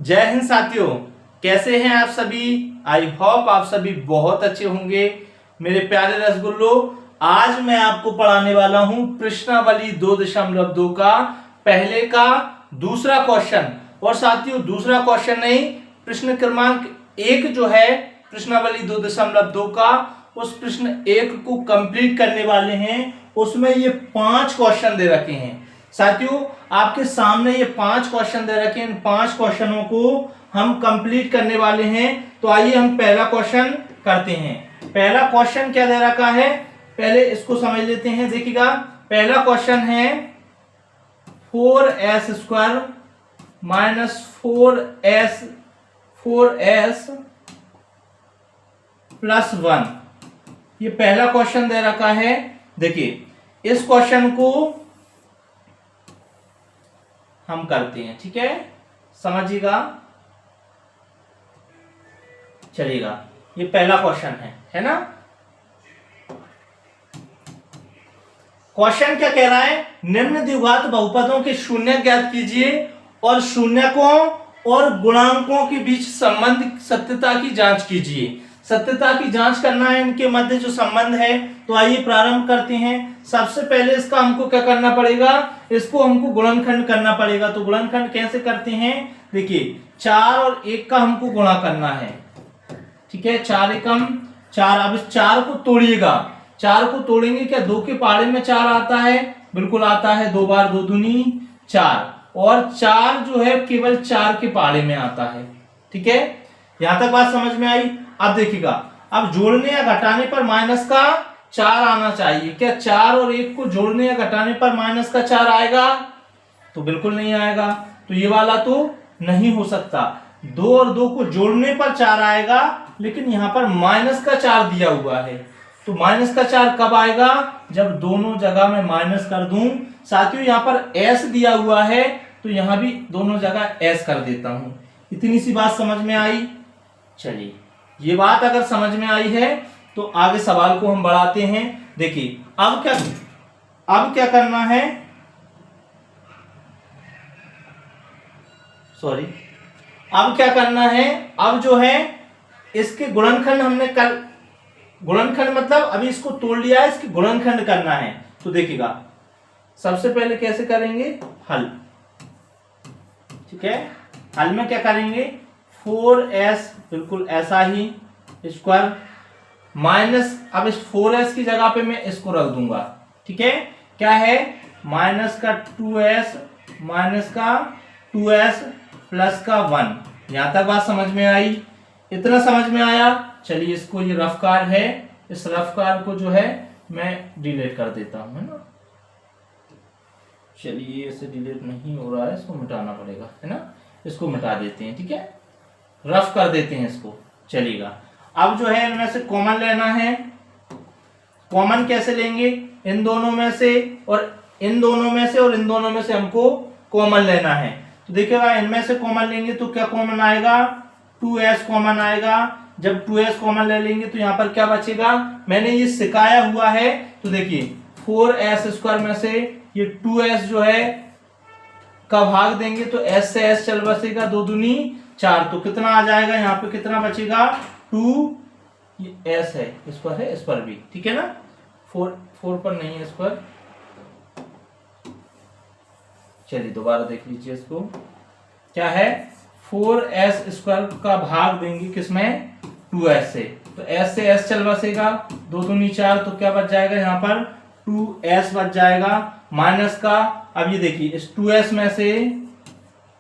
जय हिंद साथियों, कैसे हैं आप सभी। आई होप आप सभी बहुत अच्छे होंगे। मेरे प्यारे रसगुल्लो, आज मैं आपको पढ़ाने वाला हूं प्रश्नावली 2.2 का पहले का दूसरा क्वेश्चन। और साथियों, दूसरा क्वेश्चन नहीं, प्रश्न क्रमांक 1 जो है प्रश्नावली 2.2 का, उस प्रश्न 1 को कंप्लीट करने वाले हैं। उसमें ये 5 क्वेश्चन दे रखे हैं साथियों, आपके सामने ये 5 क्वेश्चन दे रखे हैं। इन 5 क्वेश्चनों को हम कंप्लीट करने वाले हैं। तो आइए हम पहला क्वेश्चन करते हैं। पहला क्वेश्चन क्या दे रखा है, पहले इसको समझ लेते हैं। देखिएगा, पहला क्वेश्चन है 4s² माइनस 4s प्लस 1। ये पहला क्वेश्चन दे रखा है। देखिए, इस क्वेश्चन को हम करते हैं, ठीक है, समझिएगा, चलिएगा। ये पहला क्वेश्चन है ना। क्वेश्चन क्या कह रहा है, निम्न द्विघात बहुपदों के शून्य ज्ञात कीजिए और शून्यकों और गुणांकों के बीच संबंध सत्यता की जांच कीजिए। सत्यता की जांच करना है, इनके मध्य जो संबंध है। तो आइए प्रारंभ करते हैं। सबसे पहले इसका हमको क्या करना पड़ेगा, इसको हमको गुणनखंड करना पड़ेगा। तो गुणनखंड कैसे करते हैं, देखिए 4 और 1 का हमको गुणा करना है, ठीक है। 4 एकम 4। अब इस 4 को तोड़िएगा। 4 को तोड़ेंगे, क्या 2 के पहाड़े में 4 आता है, बिल्कुल आता है। 2 बार 2 दूनी 4, और 4 जो है केवल 4 के पहाड़े में आता है, ठीक है। यहां तक बात समझ में आई। अब देखिएगा, अब जोड़ने या घटाने पर माइनस का 4 आना चाहिए। क्या 4 और 1 को जोड़ने या घटाने पर माइनस का 4 आएगा, तो बिल्कुल नहीं आएगा। तो ये वाला तो नहीं हो सकता। 2 और 2 को जोड़ने पर 4 आएगा, लेकिन यहां पर माइनस का 4 दिया हुआ है। तो माइनस का 4 कब आएगा, जब दोनों जगह में माइनस कर दूं। साथियों, यहां पर s दिया हुआ है, तो यहां भी दोनों जगह s कर देता हूं। इतनी सी बात समझ में आई। चलिए, ये बात अगर समझ में आई है तो आगे सवाल को हम बढ़ाते हैं। देखिए, अब क्या करना है, सॉरी, अब क्या करना है, अब जो है इसके गुणनखंड हमने कर, गुणनखंड मतलब अभी इसको तोड़ लिया है, इसकी गुणनखंड करना है। तो देखिएगा, सबसे पहले कैसे करेंगे, हल, ठीक है। हल में क्या करेंगे, 4s बिल्कुल ऐसा ही स्क्वायर माइनस, अब इस 4s की जगह पे मैं इसको रख दूंगा, ठीक है। क्या है, माइनस का 2s माइनस का 2s प्लस का 1। यहां तक बात समझ में आई, इतना समझ में आया। चलिए, इसको, ये रफ कार है, इस रफ कार को जो है मैं डिलीट कर देता हूं, है ना। चलिए, इसे डिलीट नहीं हो रहा है, इसको मिटाना पड़ेगा, है ना। इसको मिटा देते हैं, ठीक है, रफ कर देते हैं इसको। चलिएगा, अब जो है इनमें से कॉमन लेना है। कॉमन कैसे लेंगे, इन दोनों में से और इन दोनों में से और इन दोनों में से हमको कॉमन लेना है। तो देखिएगा, इनमें से कॉमन लेंगे तो क्या कॉमन आएगा, 2s कॉमन आएगा। जब 2s कॉमन ले लेंगे तो यहाँ पर क्या बचेगा, मैंने ये सिखाया हुआ है। तो देखिए, 4s² में से ये 2s जो है का भाग देंगे तो s से s चल बचेगा, 2 दूनी 4। तो कितना आ जाएगा, यहाँ पे कितना बचेगा, 2। ये s है, इस पर है, इस पर भी, ठीक है ना। 4 पर नहीं है, इस पर। चलिए, दोबारा देख लीजिए इसको। क्या है, 4s² का भाग देंगे किसमें, 2s से। तो s से s चल बसेगा, 2 दूनी 4। तो क्या बच जाएगा, यहाँ पर 2s बच जाएगा माइनस का। अब ये देखिए, इस 2s में से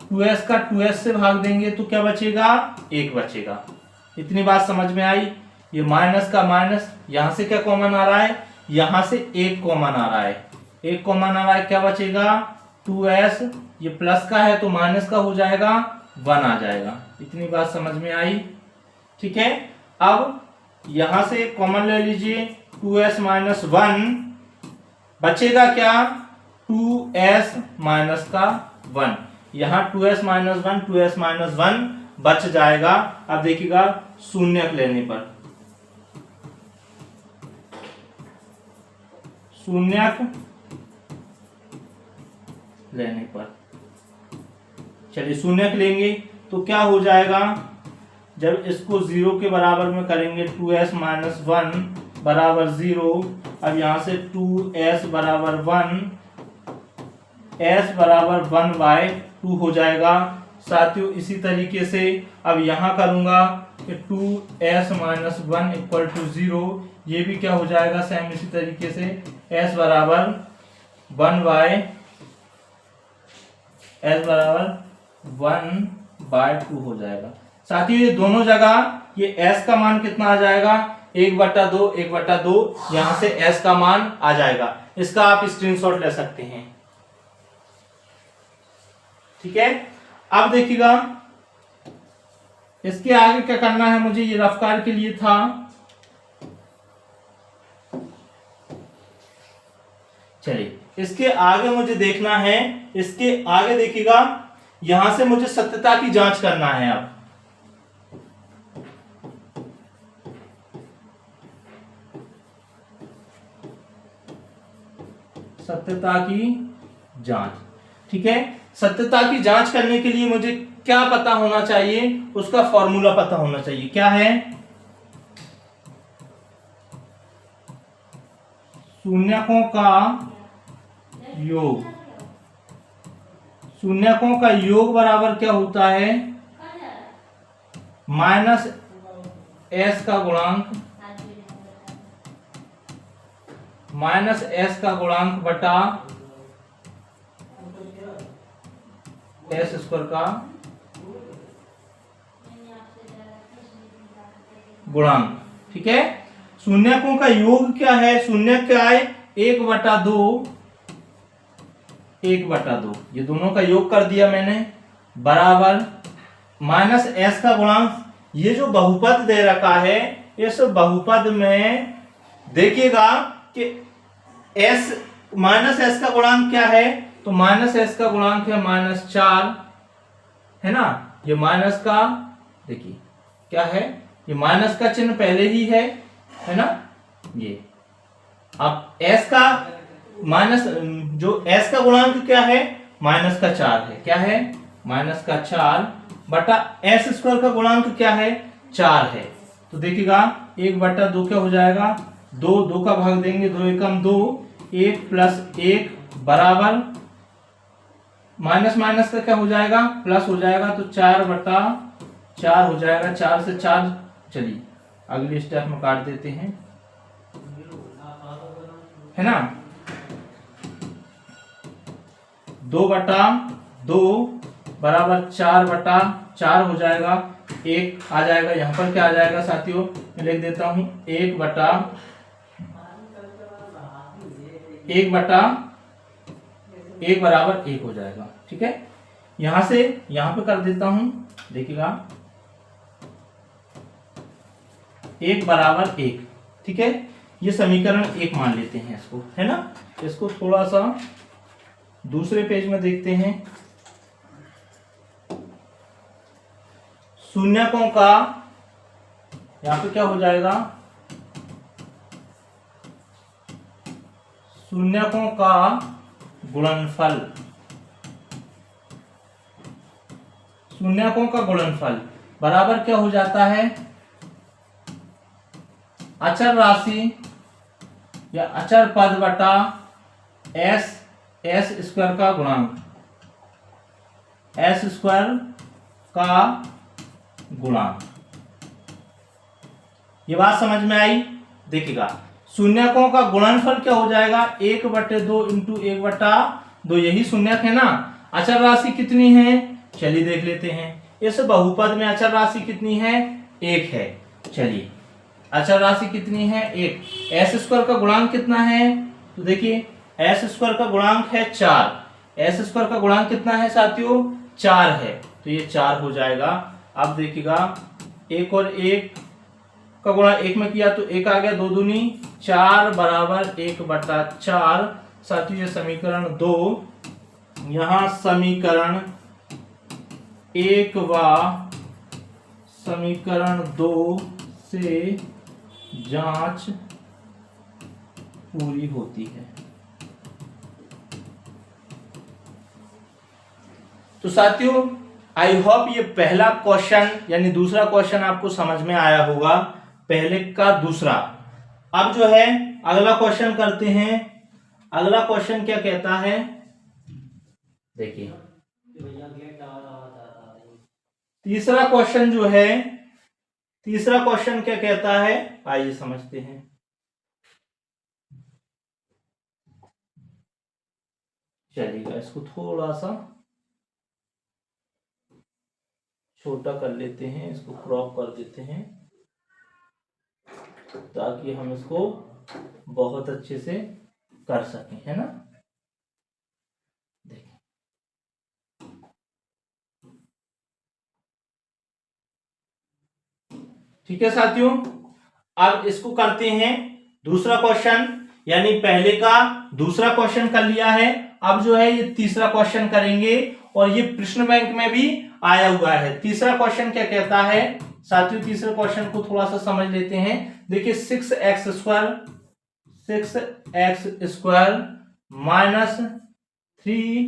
2s का 2s से भाग देंगे तो क्या बचेगा, 1 बचेगा। इतनी बात समझ में आई। ये माइनस का माइनस, यहां से क्या कॉमन आ रहा है, यहां से 1 कॉमन आ रहा है, 1 कॉमन आ रहा है, क्या बचेगा, 2s। ये प्लस का है तो माइनस का हो जाएगा, 1 आ जाएगा। इतनी बात समझ में आई, ठीक है। अब यहां से कॉमन ले लीजिए, 2s माइनस 1 बचेगा, क्या, 2s माइनस का 1। यहां 2s माइनस 1, 2s माइनस 1 बच जाएगा। अब देखिएगा, शून्यक लेने पर, शून्यक लेने पर, चलिए शून्यक लेंगे तो क्या हो जाएगा, जब इसको 0 के बराबर में करेंगे 2s माइनस 1 बराबर 0। अब यहाँ से 2s बराबर 1, s बराबर 1/2 हो जाएगा। साथियों इसी तरीके से अब यहाँ करूँगा कि 2s माइनस 1 इक्वल टू 0, ये भी क्या हो जाएगा सेम इसी तरीके से, s बराबर 1/2 हो जाएगा। साथियों ये दोनों जगह ये s का मान कितना आ जाएगा, 1/2 1/2, यहां से s का मान आ जाएगा। इसका आप स्क्रीनशॉट ले सकते हैं। ठीक है, अब देखिएगा इसके आगे क्या करना है मुझे, ये रफ्तार के लिए था। चलिए इसके आगे मुझे देखना है, इसके आगे देखिएगा यहां से मुझे सत्यता की जांच करना है। अब सत्यता की जांच, ठीक है। सत्यता की जांच करने के लिए मुझे क्या पता होना चाहिए, उसका फॉर्मूला पता होना चाहिए। क्या है, शून्यकों का योग। शून्यकों का योग बराबर क्या होता है, माइनस s का गुणांक, माइनस s का गुणांक बटा s स्क्वायर का गुणांक। ठीक है, शून्यकों का योग क्या है, शून्य क्या है, 1/2, 1/2, ये दोनों का योग कर दिया मैंने, बराबर माइनस s का गुणांक। ये जो बहुपद दे रखा है, इस बहुपद में देखिएगा कि s माइनस s का गुणांक क्या है, तो माइनस s का गुणांक है -4, है ना। ये माइनस का, देखिए क्या है, ये माइनस का चिन्ह पहले ही है ना। ये अब s का माइनस, जो s का गुणांक क्या है, माइनस का 4 है। क्या है, माइनस का 4 बटा s स्क्वायर का गुणांक क्या है, 4 है। तो देखिएगा 1/2 क्या हो जाएगा, 2 का भाग देंगे, 2 एकम 2, 1 + 1 बराबर माइनस माइनस का क्या हो जाएगा, प्लस हो जाएगा, तो 4/4 हो जाएगा। 4 से 4, चलिए अगले स्टेप में काट देते हैं, है ना। 2/2 बराबर 4/4 हो जाएगा, 1 आ जाएगा। यहाँ पर क्या आ जाएगा साथियों, मैं लिख देता हूं, 1/1 बराबर 1 हो जाएगा। ठीक है, यहां से यहां पे कर देता हूं, देखिएगा 1 बराबर 1। ठीक है, ये समीकरण 1 मान लेते हैं इसको, है ना। इसको थोड़ा सा दूसरे पेज में देखते हैं। शून्यकों का यहां पे क्या हो जाएगा, शून्यकों का गुणनफल, शून्यकों का गुणनफल बराबर क्या हो जाता है, अचर राशि या अचर पद बटा s स्क्वायर का गुणांक, s स्क्वायर का गुणांक। ये बात समझ में आई। देखिएगा शून्यकों का गुणनफल क्या हो जाएगा, 1/2 × 1/2, यही शून्यक है ना। अचर राशि कितनी है, चलिए देख लेते हैं। इस बहुपद में अचर राशि कितनी है, 1 है। चलिए अचर राशि कितनी है, 1। s स्क्वायर का गुणांक कितना है, तो देखिए s स्क्वायर का गुणांक है 4। s स्क्वायर का गुणांक कितना है साथियों, 4 है, तो ये 4 हो जाएगा। अब देखिएगा 1 और 1 का गुणा 1 में किया तो 1 आ गया, 2 दूनी 4 बराबर 1/4। साथियों ये समीकरण 2, यहां समीकरण 1 व समीकरण 2 से जांच पूरी होती है। तो साथियों आई होप ये पहला क्वेश्चन यानी दूसरा क्वेश्चन आपको समझ में आया होगा, पहले का दूसरा। अब जो है अगला क्वेश्चन करते हैं। अगला क्वेश्चन क्या कहता है, देखिए तीसरा क्वेश्चन जो है, तीसरा क्वेश्चन क्या कहता है, आइए समझते हैं। चलिएगा इसको थोड़ा सा छोटा कर लेते हैं, इसको क्रॉप कर देते हैं ताकि हम इसको बहुत अच्छे से कर सकें, है ना। देखिए ठीक है साथियों, अब इसको करते हैं दूसरा क्वेश्चन, यानी पहले का दूसरा क्वेश्चन कर लिया है। अब जो है ये तीसरा क्वेश्चन करेंगे और ये प्रश्न बैंक में भी आया हुआ है। तीसरा क्वेश्चन क्या कहता है साथियों, तीसरे क्वेश्चन को थोड़ा सा समझ लेते हैं। देखिए 6x square minus 3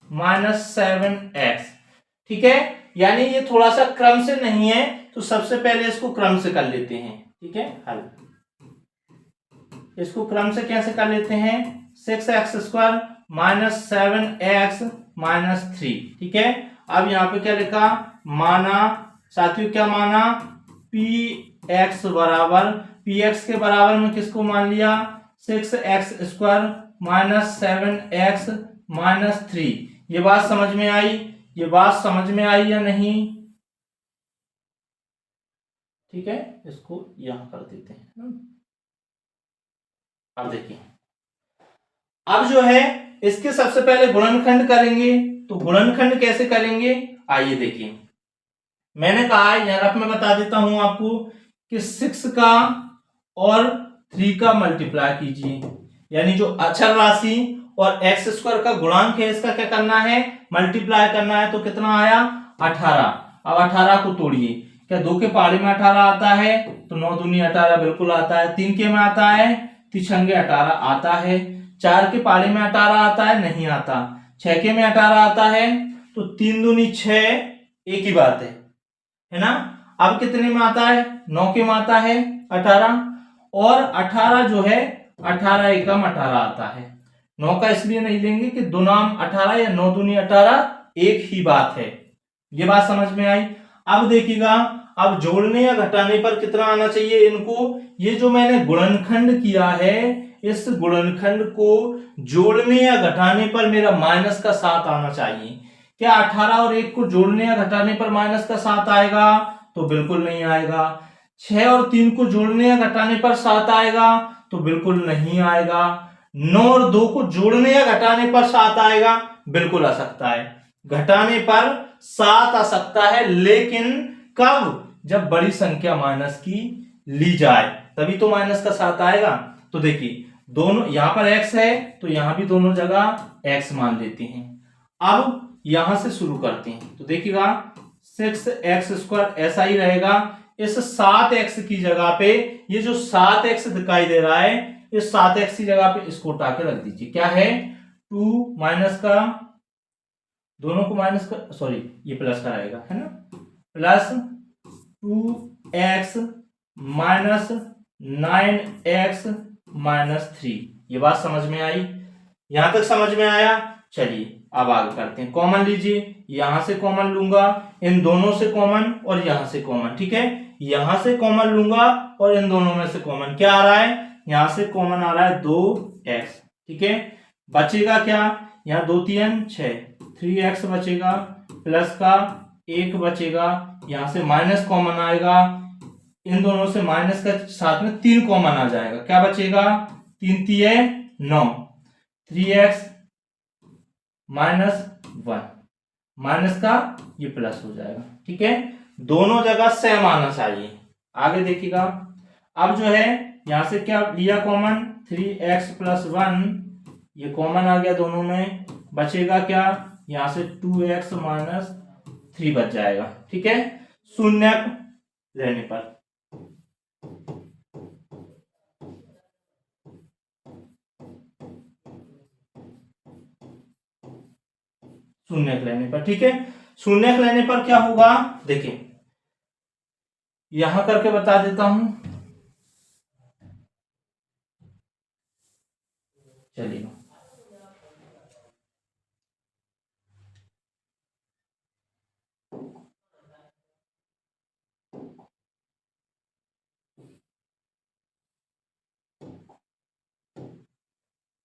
minus 7x, ठीक है। यानी ये थोड़ा सा क्रम से नहीं है, तो सबसे पहले इसको क्रम से कर लेते हैं, ठीक है। हल इसको क्रम से कैसे कर लेते हैं, 6x square minus 7x minus 3, ठीक है। अब यहाँ पे क्या लिखा, माना साथियों, क्या माना, px बराबर, px के बराबर में किसको मान लिया, 6x square minus 7x minus 3। ये बात समझ में आई, ये बात समझ में आई या नहीं, ठीक है। इसको यहां कर देते हैं। अब देखिए, अब जो है इसके सबसे पहले गुणनखंड करेंगे, तो गुणनखंड कैसे करेंगे, आइए देखिए। मैंने कहा यार, अब मैं बता देता हूं आपको कि 6 का और 3 का मल्टीप्लाई कीजिए, यानी जो अचर राशि और एक्स स्क्वायर का गुणांक है इसका क्या करना है, मल्टीप्लाई करना है। तो कितना आया, 18। अब 18 को तोड़िए, क्या 2 के पहाड़े में 18 आता है, तो 9 दूनी 18 बिल्कुल आता है। 3 के में आता है, 3 18 आता है। 4 के पहाड़े में 18 आता है, नहीं आता। 6 के में 18 आता है, तो 3 दूनी 6, एक ही बात है ना। अब कितने में आता है, 9 के में आता है 18, और 18 जो है 18 एकम 18 आता है। 9 का इसलिए नहीं लेंगे कि 2 नाम 18 या 9 दूनी 18 एक ही बात है। ये बात समझ में आई। अब देखिएगा, अब जोड़ने या घटाने पर कितना आना चाहिए इनको, ये जो मैंने गुणनखंड किया है, इस गुणनखंड को जोड़ने या घटाने पर मेरा माइनस का 7 आना चाहिए। क्या 18 और 1 को जोड़ने या घटाने पर माइनस का 7 आएगा, तो बिल्कुल नहीं आएगा। 6 और 3 को जोड़ने या घटाने पर 7 आएगा, तो बिल्कुल नहीं आएगा। 9 और 2 को जोड़ने या घटाने पर 7 आएगा, बिल्कुल आ सकता है। घटाने पर 7 आ सकता है, लेकिन कब, जब बड़ी संख्या माइनस की ली जाए, तभी तो माइनस का 7 आएगा। तो देखिए, दोनों यहां पर x है, तो यहां भी दोनों जगह x मान लेते हैं। अब यहां से शुरू करते हैं, तो देखिएगा 6x स्क्वायर ऐसा ही रहेगा। इस 7x की जगह पे ये जो 7x दिखाई दे रहा है, इस 7x की जगह पे इसको उठा के रख दीजिए। क्या है, 2 माइनस का, दोनों को माइनस का, सॉरी ये प्लस का रहेगा, है ना, plus 2x minus 9x minus 3। ये बात समझ में आई, यहां तक समझ में आया। चलिए अब आगे करते हैं, कॉमन लीजिए, यहां से कॉमन लूंगा, इन दोनों से कॉमन, और यहां से कॉमन, ठीक है। यहां से कॉमन लूंगा और इन दोनों में से कॉमन, क्या आ रहा है, यहां से कॉमन आ रहा है 2x, ठीक है। बचेगा क्या, यहाँ 2 3 6, 3x बचेगा, प्लस का 1 बचेगा, यहां से माइनस कॉमन आएगा, इन दोनों से माइनस का साथ में 3 कॉमन आ जाएगा, क्या बचेगा, 3 3 9, 3x माइनस 1, माइनस का ये प्लस हो जाएगा, ठीक है। दोनों जगह सेम आना चाहिए। आगे देखिएगा, अब जो है यहां से क्या लिया कॉमन, 3x प्लस 1, ये कॉमन आ गया दोनों में, बचेगा क्या, यहां से 2x माइनस 3 बच जाएगा, ठीक है, शून्य रहने पर। शून्य रहने पर, ठीक है। शून्यक लेने पर क्या होगा, देखिए यहां करके बता देता हूं। चलिए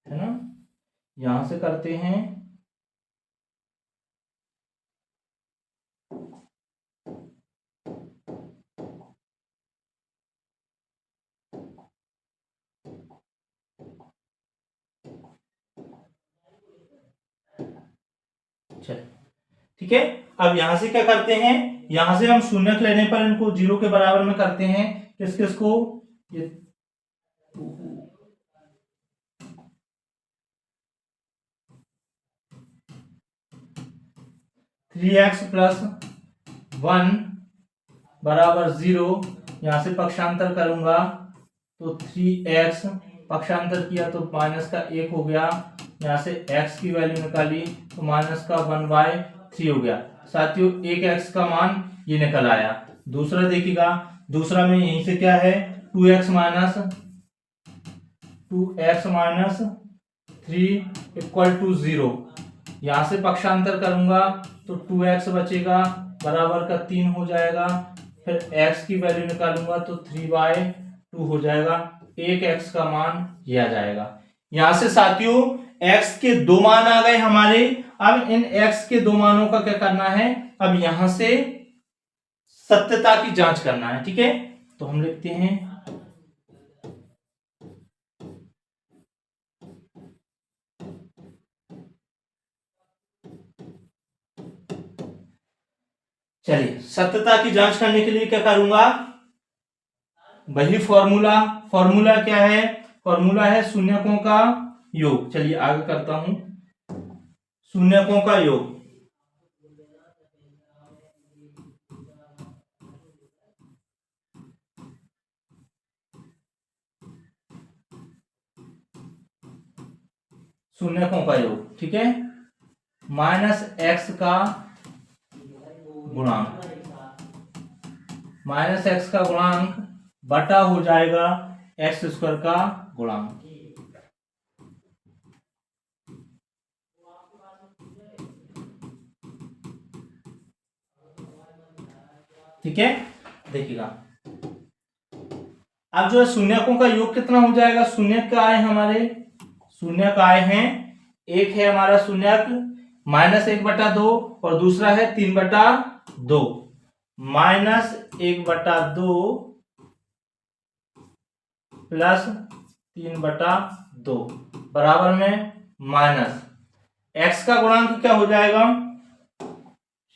है ना, यहां से करते हैं। चलिए ठीक है, अब यहां से क्या करते हैं, यहां से हम शून्यक लेने पर इनको जीरो के बराबर में करते हैं। किस किस को, ये 3x प्लस 1 बराबर 0, यहां से पक्षांतर करूंगा तो 3x, पक्षांतर किया तो माइनस का 1 हो गया, यहां से x की वैल्यू निकाली तो माइनस का 1/3 हो गया। साथियों एक x का मान ये निकल आया। दूसरा देखिएगा, दूसरा में यहीं से क्या है, 2x माइनस 3 इक्वल टू 0, यहां से पक्षांतर करूंगा तो 2x बचेगा बराबर का 3 हो जाएगा, फिर x की वैल्यू निकालूंगा तो 3/2 हो जाएगा। एक x का मान ये आ जाएगा। यहां से साथियों x के दो मान आ गए हमारे। अब इन x के दो मानों का क्या करना है, अब यहां से सत्यता की जांच करना है। ठीक है, तो हम लिखते हैं चलिए सत्यता की जांच करने के लिए क्या करूंगा, वही फॉर्मूला। फॉर्मूला क्या है, फॉर्मूला है शून्यकों का योग। चलिए आगे करता हूं, शून्यकों का योग। शून्यकों का योग, ठीक है, माइनस एक्स का गुणांक, माइनस एक्स का गुणांक बटा हो जाएगा एक्स स्क्वायर का गुणांक। ठीक है, देखिएगा अब जो है शून्यकों का योग कितना हो जाएगा, शून्यक का आए हमारे, शून्यक आए हैं, एक है हमारा शून्यक -1/2 और दूसरा है 3/2, -1/2 प्लस 3/2 बराबर में माइनस एक्स का गुणांक क्या हो जाएगा,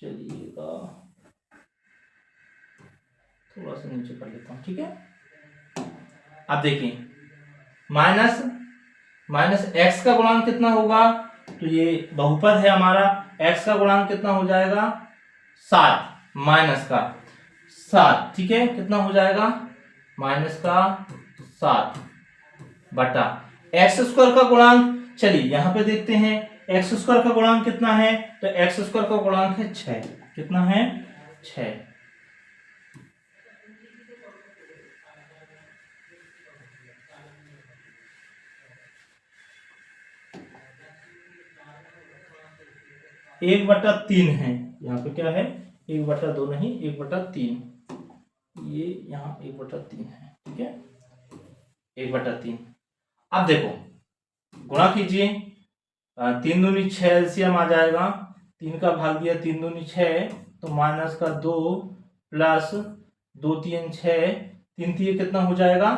चलिएगा थोड़ा सा नीचे कर लेता हूं। ठीक है, अब देखिए माइनस एक्स का गुणांक कितना होगा, तो ये बहुपद है हमारा, एक्स का गुणांक कितना हो जाएगा 7, माइनस का 7। ठीक है, कितना हो जाएगा माइनस का 7 बटा एक्स स्क्वायर का गुणांक। चलिए यहां पे देखते हैं एक्स स्क्वायर का गुणांक कितना है, तो एक्स स्क्वायर का गुणांक है 6। कितना है 6। एक बटा 3 है, यहाँ पे क्या है 1/2 नहीं 1/3, ये यहाँ 1/3 है। ठीक है, 1/3। अब देखो गुणा कीजिए, 3 दूनी 6 एलसीएम आ जाएगा, 3 का भाग दिया 3 दूनी 6, तो माइनस का 2 प्लस 2 3 6, 3 3 कितना हो जाएगा,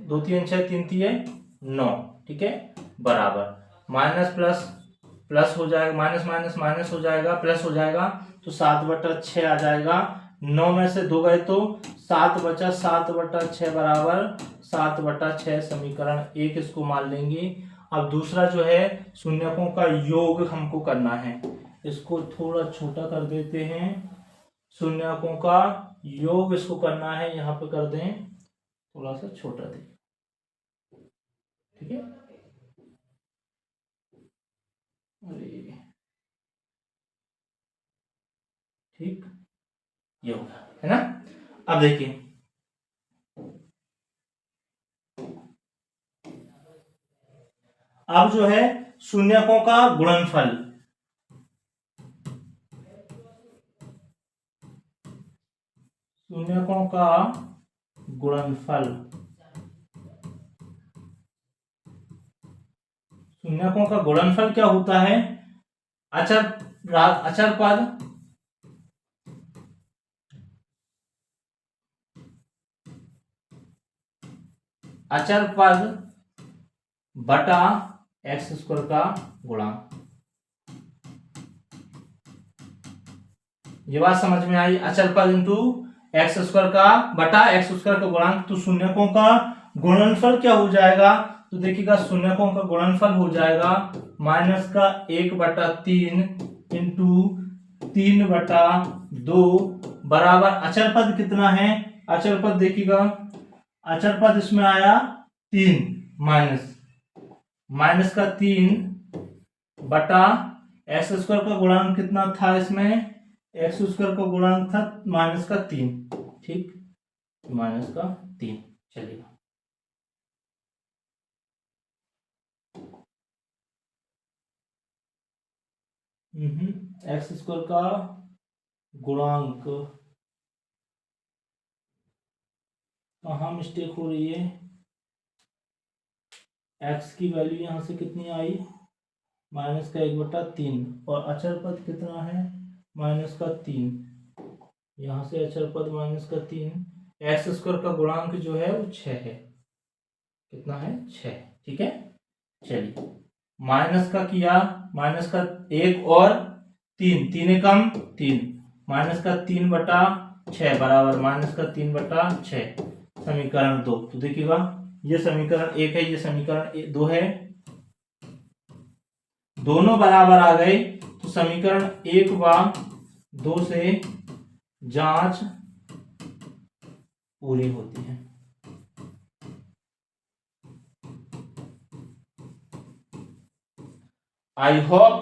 2 3 6 3 3 9। ठीक है, बराबर माइनस प्लस प्लस हो जाएगा, माइनस माइनस माइनस हो जाएगा, प्लस हो जाएगा, तो 7/6 आ जाएगा। 9 में से 2 गए तो 7 बचा, 7/6 बराबर 7/6, समीकरण 1 इसको मान लेंगे। अब दूसरा जो है शून्यकों का योग हमको करना है, इसको थोड़ा छोटा कर देते हैं, शून्यकों का योग इसको करना है, यहाँ पे कर दें थोड़ा सा छोटा दें। ठीक है, अरे ठीक, ये होगा, है ना। अब देखिए अब जो है शून्यकों का गुणनफल, शून्यकों का गुणनफल, शून्यकों का गुणनफल क्या होता है? अचर अचर पद अचर पद बटा एक्स स्क्वायर का गुणांक। ये बात समझ में आई? अचर पद इंटू एक्स स्क्वायर का बटा एक्स स्क्वायर का गुणांक। तो शून्यकों का गुणनफल क्या हो जाएगा? तो देखिएगा शून्यकों का गुणनफल हो जाएगा माइनस का 1/3 इंटू 3/2 बराबर अचर पद कितना है? अचर पद देखिएगा, अचर पद इसमें आया 3 माइनस का 3 बटा एक्स स्क्वायर का गुणांक कितना था इसमें? एक्स स्क्वायर का गुणांक था -3, ठीक, -3 चलेगा। एक्स स्क्वायर का गुणांक, कहाँ मिस्टेक हो रही है? एक्स की वैल्यू यहां से कितनी आई? -1/3 और अचर पद कितना है? -3, यहां से अचर पद -3। एक्स स्क्वायर का गुणांक जो है वो 6 है। कितना है? 6, ठीक है। चलिए माइनस का किया, माइनस का 1 और 3, 3 एकम 3, -3/6 बराबर -3/6, समीकरण 2। तो देखिएगा ये समीकरण 1 है, ये समीकरण 2 है, दोनों बराबर आ गए। तो समीकरण 1 व 2 से जांच पूरी होती है। आई होप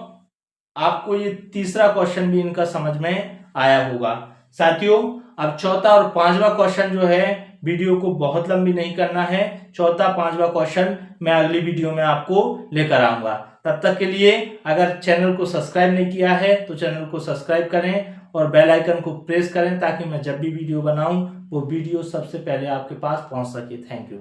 आपको ये तीसरा क्वेश्चन भी इनका समझ में आया होगा। साथियों अब चौथा और पांचवा क्वेश्चन जो है, वीडियो को बहुत लंबी नहीं करना है, चौथा पांचवा क्वेश्चन मैं अगली वीडियो में आपको लेकर आऊंगा। तब तक के लिए अगर चैनल को सब्सक्राइब नहीं किया है तो चैनल को सब्सक्राइब करें और बेल आइकन को प्रेस करें ताकि मैं जब भी वीडियो बनाऊं वो वीडियो सबसे पहले आपके पास पहुंच सके। Thank you.